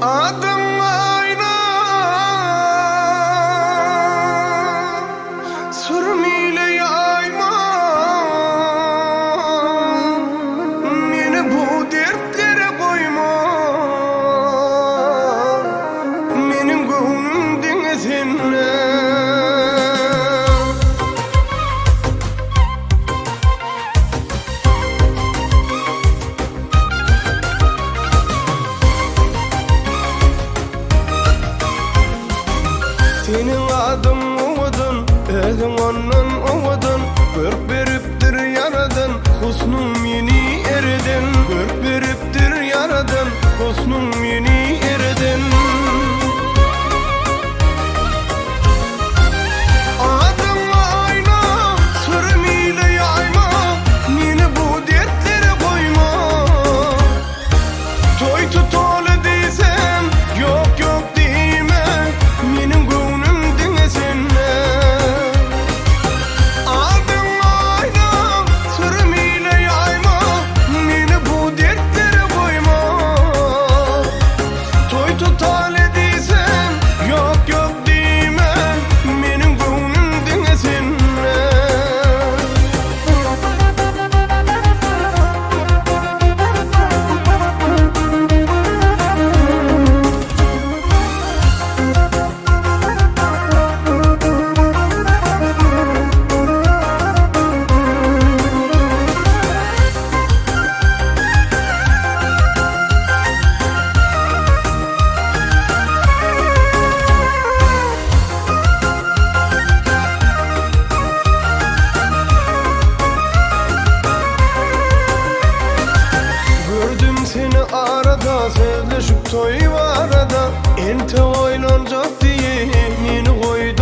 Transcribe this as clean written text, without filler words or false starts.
Adım ayna sürmeyle yayma meni bu dertlere koyma menin gönlüm denizine. Senin adın umudun, özün ondan umudun. Görk beriptir yaradın, husnum yeni eridin. Görk beriptir yaradın, husnum yeni eridin. Adım ayna, sürmeyle yayma, meni bu dertlere koyma. Toy tutalı desem, yok yok deme, menin gönlüm denizine. Adım ayna, sürmeyle yayma, meni bu dertlere koyma. Toy tutalı desem, yok yok deme, menin gönlüm denizine. Gördüm seni arada, sözleşip toy arada. Ente oylanacak diye meni koydum